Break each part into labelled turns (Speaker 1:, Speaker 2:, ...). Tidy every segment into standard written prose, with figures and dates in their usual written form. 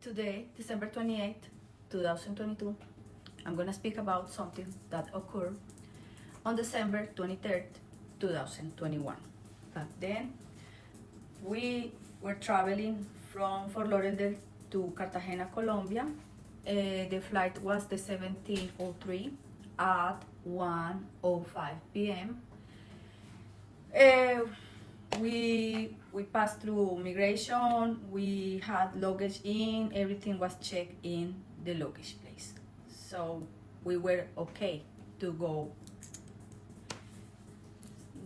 Speaker 1: Today, December 28th, 2022, I'm going to speak about something that occurred on December 23rd, 2021. Back then, we were traveling from Fort Lauderdale to Cartagena, Colombia. The flight was the 1703 at 1:05 p.m. We passed through migration. We had luggage in. Everything was checked in the luggage place. So we were okay to go.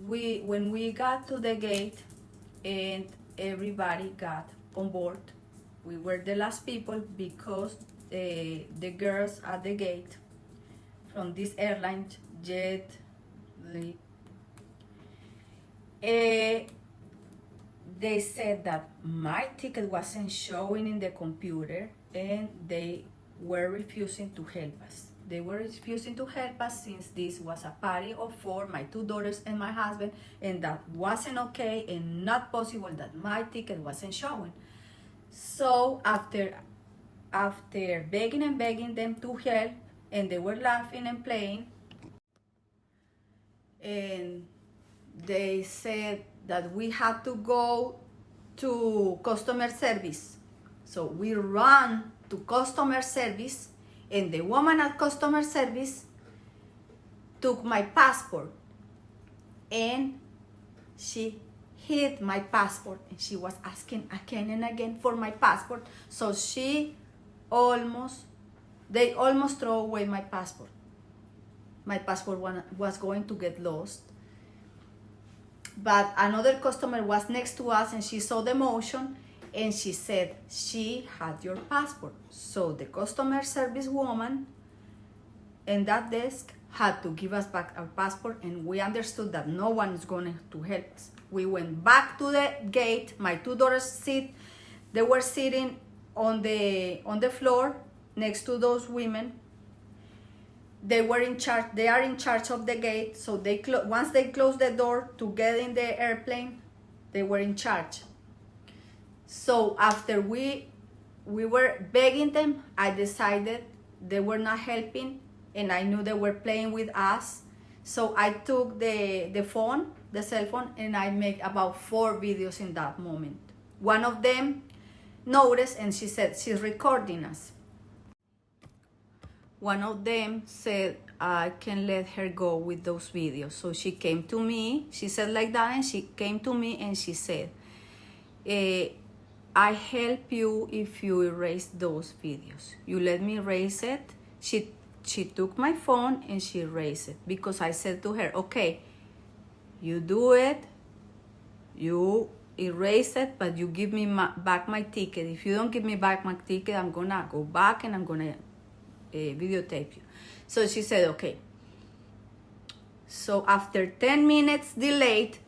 Speaker 1: When we got to the gate and everybody got on board, we were the last people because the girls at the gate from this airline, JetBlue, they said that my ticket wasn't showing in the computer and they were refusing to help us. They were refusing to help us since this was a party of four, my two daughters and my husband, and that wasn't okay and not possible that my ticket wasn't showing. So after begging and begging them to help, and they were laughing and playing, and they said that we had to go to customer service. So we ran to customer service, and the woman at customer service took my passport and she hid my passport, and she was asking again and again for my passport. So they almost throw away my passport. My passport was going to get lost. But another customer was next to us and she saw the motion and she said she had your passport. So the customer service woman in that desk had to give us back our passport, and we understood that no one is going to help us. We went back to the gate. My two daughters they were sitting on the floor next to those women. They were in charge. They are in charge of the gate. So once they closed the door to get in the airplane, they were in charge. So after we were begging them, I decided they were not helping, and I knew they were playing with us. So I took the cell phone, and I made about 4 videos in that moment. One of them noticed, and she said she's recording us. One of them said I can let her go with those videos. So she came to me, she said like that, and she came to me and she said, I help you if you erase those videos. You let me erase it. She took my phone and she erased it, because I said to her, okay, you do it, you erase it, but you give me back my ticket. If you don't give me back my ticket, I'm gonna go back and I'm gonna videotape you. So she said okay. So after 10 minutes delayed,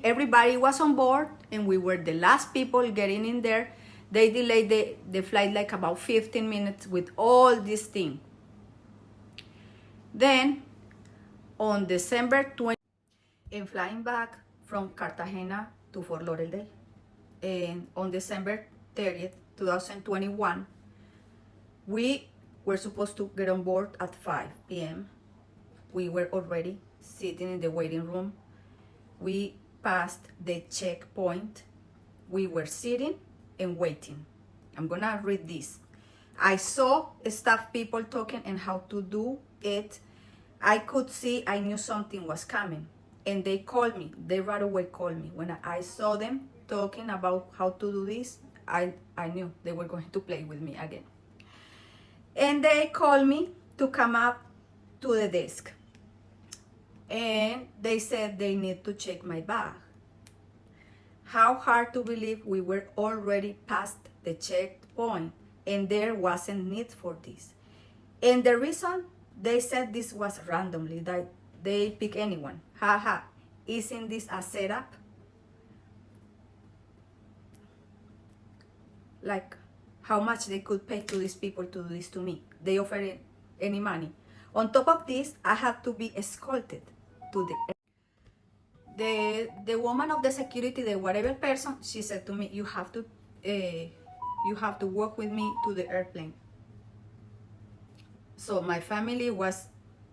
Speaker 1: everybody was on board, and we were the last people getting in there. They delayed the flight like about 15 minutes with all this thing. Then on December 20th, and flying back from Cartagena to Fort Lauderdale, and on December 30th, 2021, we were supposed to get on board at 5 p.m. We were already sitting in the waiting room. We passed the checkpoint. We were sitting and waiting. I'm gonna read this. I saw staff people talking and how to do it. I could see, I knew something was coming. And they called me. They right away called me. When I saw them talking about how to do this, I knew they were going to play with me again. And they called me to come up to the desk. And they said they need to check my bag. How hard to believe we were already past the checkpoint and there wasn't need for this. And the reason they said this was randomly, that they pick anyone. Haha, isn't this a setup? Like how much they could pay to these people to do this to me. They offered any money. On top of this, I had to be escorted to the woman of the security, the whatever person. She said to me, you have to You have to walk with me to the airplane. So my family was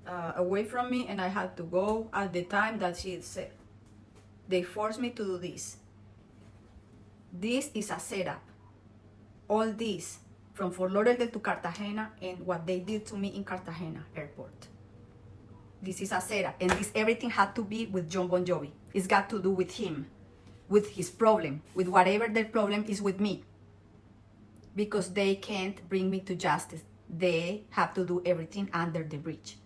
Speaker 1: away from me, and I had to go at the time that she said. They forced me to do this. This is a setup. All this from Fort Lauderdale to Cartagena, and what they did to me in Cartagena airport. This is a setup, and this everything had to be with Jon Bon Jovi. It's got to do with him, with his problem, with whatever their problem is with me. Because they can't bring me to justice. They have to do everything under the bridge.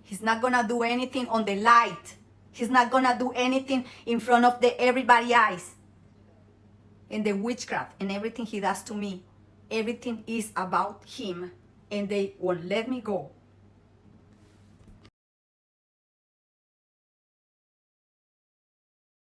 Speaker 1: He's not gonna do anything on the light. He's not gonna do anything in front of everybody's eyes. And the witchcraft and everything he does to me, everything is about him. And they won't let me go